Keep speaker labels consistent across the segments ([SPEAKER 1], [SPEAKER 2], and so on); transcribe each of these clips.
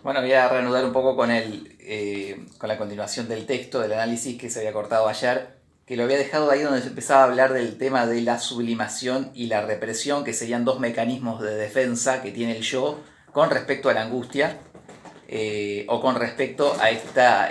[SPEAKER 1] Bueno, voy a reanudar un poco con la continuación del texto, del análisis que se había cortado ayer, que lo había dejado ahí donde se empezaba a hablar del tema de la sublimación y la represión, que serían dos mecanismos de defensa que tiene el yo con respecto a la angustia, o con respecto a esta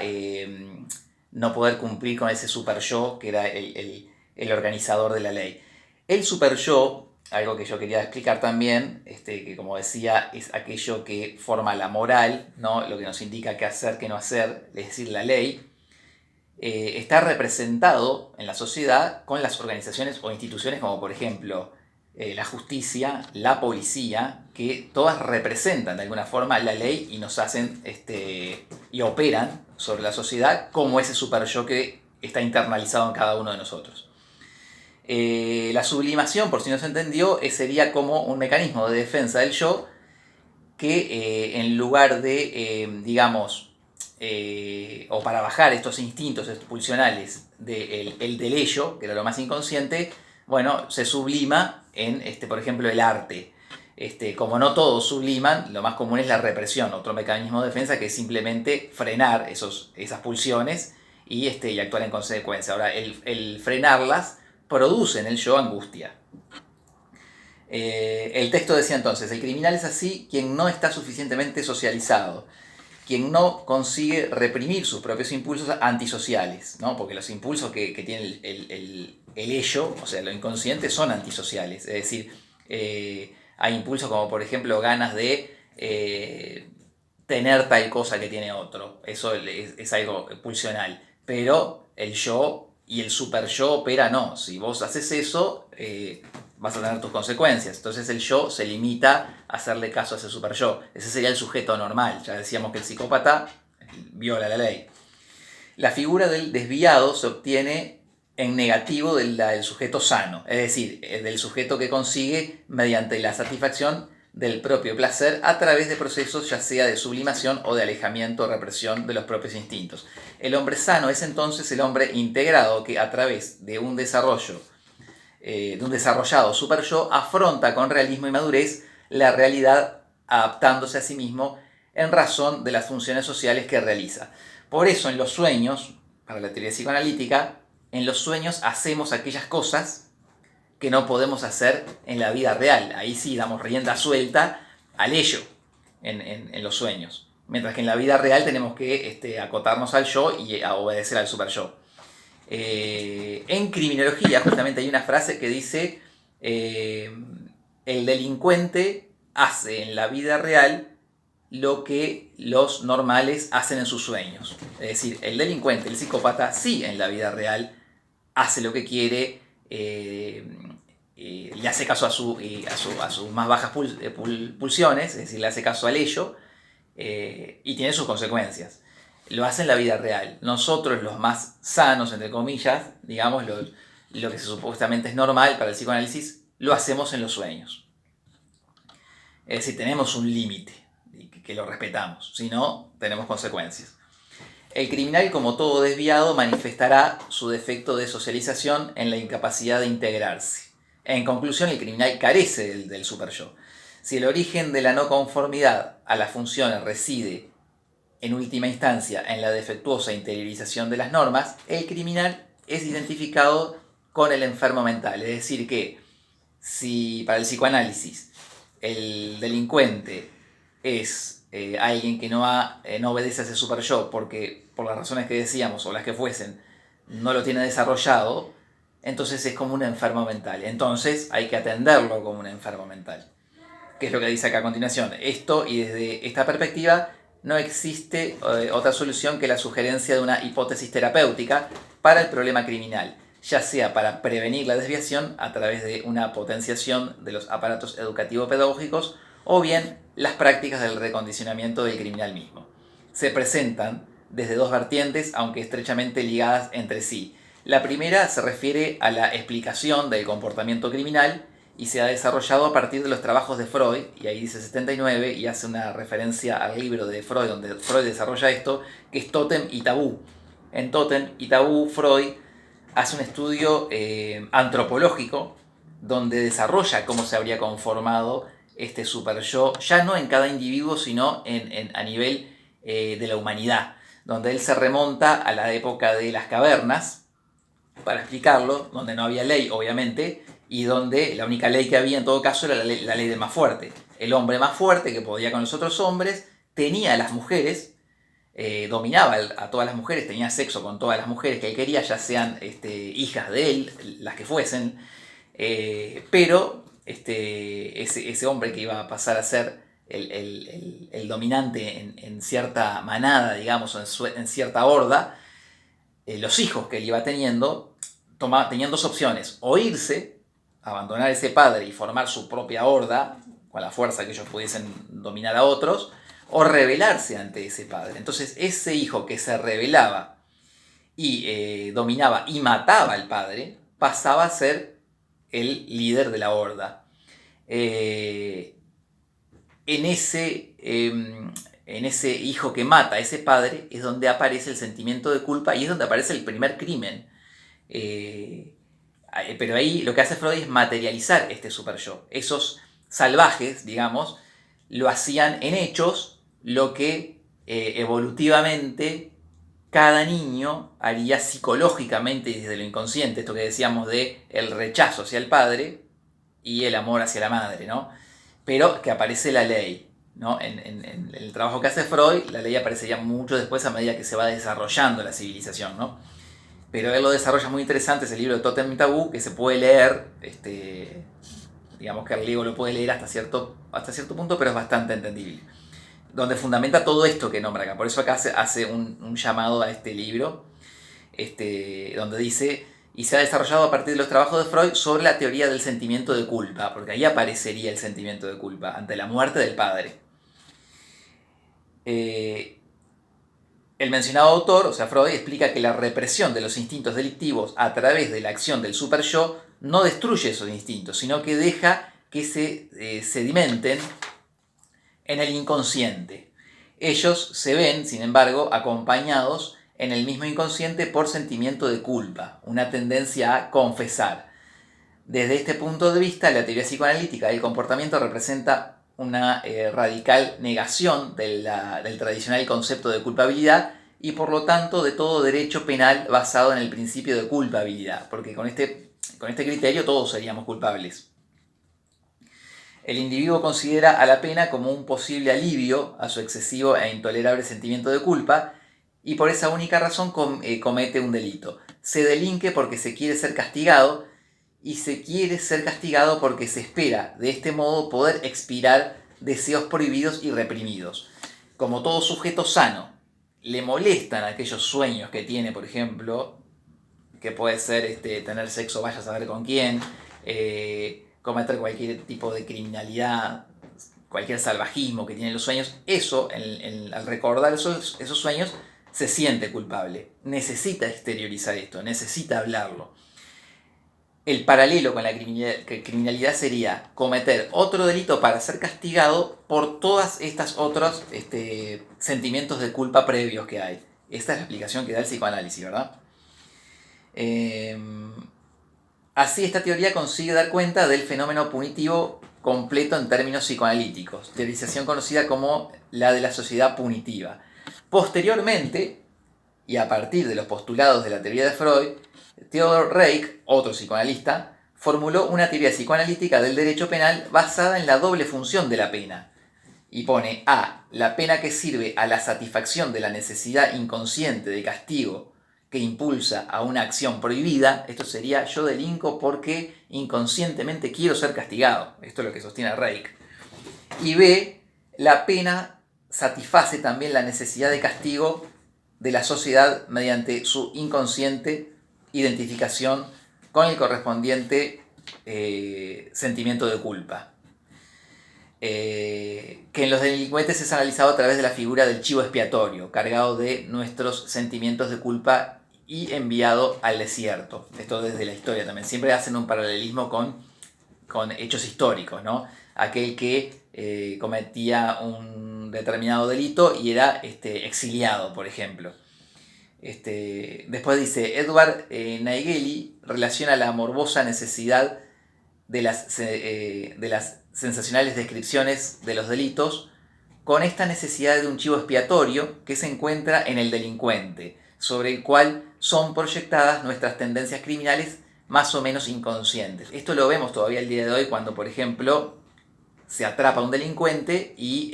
[SPEAKER 1] no poder cumplir con ese super yo que era el organizador de la ley. El super yo, algo que yo quería explicar también, que como decía, es aquello que forma la moral, ¿no? Lo que nos indica qué hacer, qué no hacer, es decir, la ley, está representado en la sociedad con las organizaciones o instituciones como por ejemplo la justicia, la policía, que todas representan de alguna forma la ley y nos hacen y operan sobre la sociedad como ese super yo que está internalizado en cada uno de nosotros. La sublimación, por si no se entendió, sería como un mecanismo de defensa del yo que en lugar de, digamos, o para bajar estos instintos pulsionales el del ello, que era lo más inconsciente, bueno, se sublima en, por ejemplo, el arte. Como no todos subliman, lo más común es la represión, otro mecanismo de defensa que es simplemente frenar esas pulsiones y actuar en consecuencia. Ahora, el frenarlas produce en el yo angustia. El texto decía entonces, el criminal es así quien no está suficientemente socializado, quien no consigue reprimir sus propios impulsos antisociales, ¿no? Porque los impulsos que tiene el ello, o sea, lo inconsciente, son antisociales. Es decir, hay impulsos como por ejemplo ganas de tener tal cosa que tiene otro. Eso es algo pulsional. Pero el yo y el super yo opera no. Si vos haces eso, vas a tener tus consecuencias. Entonces el yo se limita a hacerle caso a ese super yo. Ese sería el sujeto normal. Ya decíamos que el psicópata viola la ley. La figura del desviado se obtiene en negativo del sujeto sano, es decir, del sujeto que consigue mediante la satisfacción del propio placer a través de procesos ya sea de sublimación o de alejamiento o represión de los propios instintos. El hombre sano es entonces el hombre integrado que a través de un desarrollado super yo afronta con realismo y madurez la realidad adaptándose a sí mismo en razón de las funciones sociales que realiza. Por eso en los sueños, para la teoría psicoanalítica, en los sueños hacemos aquellas cosas que no podemos hacer en la vida real. Ahí sí damos rienda suelta al ello en los sueños. Mientras que en la vida real tenemos que acotarnos al yo y a obedecer al super yo. En criminología justamente hay una frase que dice el delincuente hace en la vida real lo que los normales hacen en sus sueños. Es decir, el delincuente, el psicópata, sí en la vida real hace lo que quiere, le hace caso a sus más bajas pulsiones, es decir, le hace caso al ello, y tiene sus consecuencias. Lo hace en la vida real. Nosotros, los más sanos, entre comillas, digamos, lo que supuestamente es normal para el psicoanálisis, lo hacemos en los sueños. Es decir, tenemos un límite que lo respetamos, si no, tenemos consecuencias. El criminal, como todo desviado, manifestará su defecto de socialización en la incapacidad de integrarse. En conclusión, el criminal carece del super yo. Si el origen de la no conformidad a las funciones reside, en última instancia, en la defectuosa interiorización de las normas, el criminal es identificado con el enfermo mental. Es decir, que si para el psicoanálisis el delincuente es alguien que no obedece a ese super yo porque por las razones que decíamos o las que fuesen no lo tiene desarrollado, entonces es como un enfermo mental. Entonces hay que atenderlo como un enfermo mental. ¿Qué es lo que dice acá a continuación? Esto, y desde esta perspectiva, no existe otra solución que la sugerencia de una hipótesis terapéutica para el problema criminal, ya sea para prevenir la desviación a través de una potenciación de los aparatos educativo-pedagógicos o bien las prácticas del recondicionamiento del criminal mismo. Se presentan desde dos vertientes, aunque estrechamente ligadas entre sí. La primera se refiere a la explicación del comportamiento criminal y se ha desarrollado a partir de los trabajos de Freud, y ahí dice 79 y hace una referencia al libro de Freud donde Freud desarrolla esto, que es Tótem y Tabú. En Tótem y Tabú Freud hace un estudio antropológico donde desarrolla cómo se habría conformado este super yo, ya no en cada individuo, sino a nivel de la humanidad, donde él se remonta a la época de las cavernas, para explicarlo, donde no había ley, obviamente, y donde la única ley que había en todo caso era la ley del más fuerte. El hombre más fuerte que podía con los otros hombres tenía a las mujeres, dominaba a todas las mujeres, tenía sexo con todas las mujeres que él quería, ya sean hijas de él, las que fuesen, pero ese hombre que iba a pasar a ser el dominante en cierta manada, digamos, o en cierta horda, los hijos que él iba teniendo, tenían dos opciones: o irse, abandonar a ese padre y formar su propia horda, con la fuerza que ellos pudiesen dominar a otros, o rebelarse ante ese padre. Entonces ese hijo que se rebelaba y dominaba y mataba al padre, pasaba a ser el líder de la horda. En ese hijo que mata a ese padre es donde aparece el sentimiento de culpa y es donde aparece el primer crimen. Pero ahí lo que hace Freud es materializar este super yo. Esos salvajes, digamos, lo hacían en hechos lo que evolutivamente cada niño haría psicológicamente desde lo inconsciente, esto que decíamos de el rechazo hacia el padre y el amor hacia la madre, ¿no? Pero que aparece la ley, ¿no? En el trabajo que hace Freud, la ley aparecería mucho después a medida que se va desarrollando la civilización, ¿no? Pero él lo desarrolla muy interesante, ese libro de Tótem y Tabú, que se puede leer, digamos que el Lego lo puede leer hasta cierto punto, pero es bastante entendible. Donde fundamenta todo esto que nombra acá. Por eso acá hace un llamado a este libro, donde dice: y se ha desarrollado a partir de los trabajos de Freud sobre la teoría del sentimiento de culpa, porque ahí aparecería el sentimiento de culpa ante la muerte del padre. El mencionado autor, o sea Freud, explica que la represión de los instintos delictivos a través de la acción del super yo no destruye esos instintos, sino que deja que se sedimenten en el inconsciente. Ellos se ven, sin embargo, acompañados en el mismo inconsciente por sentimiento de culpa, una tendencia a confesar. Desde este punto de vista, la teoría psicoanalítica del comportamiento representa una radical negación del tradicional concepto de culpabilidad y por lo tanto de todo derecho penal basado en el principio de culpabilidad, porque con este criterio todos seríamos culpables. El individuo considera a la pena como un posible alivio a su excesivo e intolerable sentimiento de culpa y por esa única razón comete un delito. Se delinque porque se quiere ser castigado y se quiere ser castigado porque se espera de este modo poder expirar deseos prohibidos y reprimidos. Como todo sujeto sano, le molestan aquellos sueños que tiene, por ejemplo, que puede ser tener sexo, vaya a saber con quién, cometer cualquier tipo de criminalidad, cualquier salvajismo que tienen los sueños. Eso, al recordar esos sueños, se siente culpable. Necesita exteriorizar esto, necesita hablarlo. El paralelo con la criminalidad sería cometer otro delito para ser castigado por todas estas otros sentimientos de culpa previos que hay. Esta es la explicación que da el psicoanálisis, ¿verdad? Así, esta teoría consigue dar cuenta del fenómeno punitivo completo en términos psicoanalíticos, teorización conocida como la de la sociedad punitiva. Posteriormente, y a partir de los postulados de la teoría de Freud, Theodor Reik, otro psicoanalista, formuló una teoría psicoanalítica del derecho penal basada en la doble función de la pena. Y pone a la pena que sirve a la satisfacción de la necesidad inconsciente de castigo que impulsa a una acción prohibida. Esto sería: yo delinco porque inconscientemente quiero ser castigado. Esto es lo que sostiene Reik. Y b, la pena satisface también la necesidad de castigo de la sociedad mediante su inconsciente identificación con el correspondiente sentimiento de culpa. Que en los delincuentes es analizado a través de la figura del chivo expiatorio, cargado de nuestros sentimientos de culpa y enviado al desierto. Esto desde la historia también. Siempre hacen un paralelismo con hechos históricos, ¿no? Aquel que cometía un determinado delito y era exiliado, por ejemplo. Después dice: Edward Naegeli relaciona la morbosa necesidad de las sensacionales descripciones de los delitos con esta necesidad de un chivo expiatorio que se encuentra en el delincuente, sobre el cual son proyectadas nuestras tendencias criminales más o menos inconscientes. Esto lo vemos todavía el día de hoy cuando, por ejemplo, se atrapa a un delincuente y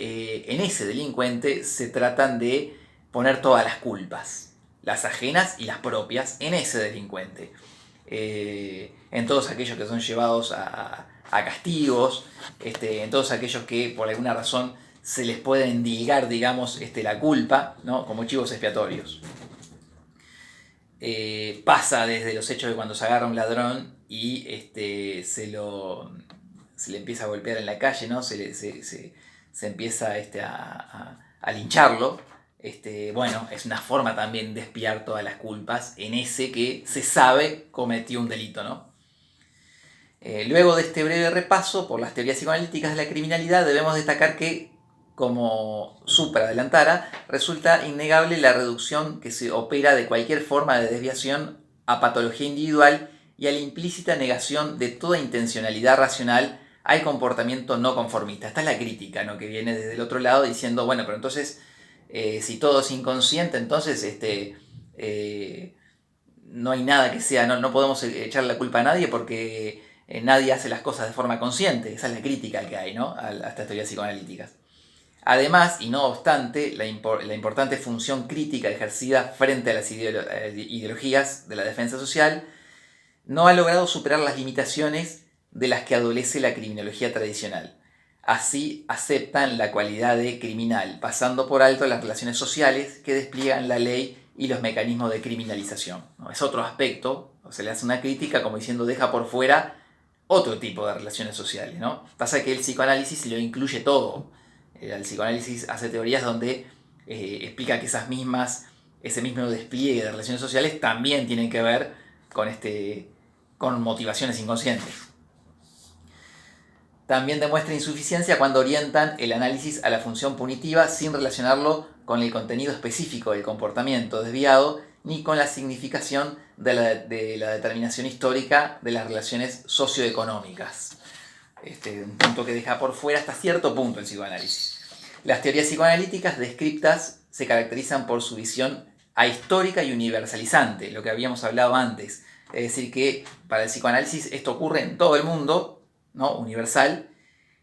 [SPEAKER 1] en ese delincuente se tratan de poner todas las culpas, las ajenas y las propias, en ese delincuente. En todos aquellos que son llevados a castigos, en todos aquellos que por alguna razón se les puede endilgar, digamos, la culpa, ¿no? Como chivos expiatorios. Pasa desde los hechos de cuando se agarra a un ladrón y se le empieza a golpear en la calle, ¿no? Se empieza a lincharlo. Bueno, es una forma también de expiar todas las culpas en ese que se sabe cometió un delito, ¿no? Luego de este breve repaso por las teorías psicoanalíticas de la criminalidad, debemos destacar que, como supra adelantara, resulta innegable la reducción que se opera de cualquier forma de desviación a patología individual y a la implícita negación de toda intencionalidad racional al comportamiento no conformista. Esta es la crítica, ¿no?, que viene desde el otro lado diciendo, bueno, pero entonces, si todo es inconsciente, entonces no hay nada que sea, no podemos echar la culpa a nadie porque nadie hace las cosas de forma consciente. Esa es la crítica que hay, ¿no?, a estas teorías psicoanalíticas. Además, y no obstante, la importante función crítica ejercida frente a las ideologías de la defensa social no ha logrado superar las limitaciones de las que adolece la criminología tradicional. Así aceptan la cualidad de criminal, pasando por alto las relaciones sociales que despliegan la ley y los mecanismos de criminalización, ¿no? Es otro aspecto, o se le hace una crítica como diciendo deja por fuera otro tipo de relaciones sociales, ¿no? Pasa que el psicoanálisis lo incluye todo. El psicoanálisis hace teorías donde explica que ese mismo despliegue de relaciones sociales también tienen que ver con motivaciones inconscientes. También demuestra insuficiencia cuando orientan el análisis a la función punitiva sin relacionarlo con el contenido específico del comportamiento desviado ni con la significación de la determinación histórica de las relaciones socioeconómicas. Un punto que deja por fuera hasta cierto punto el psicoanálisis. Las teorías psicoanalíticas descriptas se caracterizan por su visión ahistórica y universalizante, lo que habíamos hablado antes. Es decir, que para el psicoanálisis esto ocurre en todo el mundo, ¿no?, universal,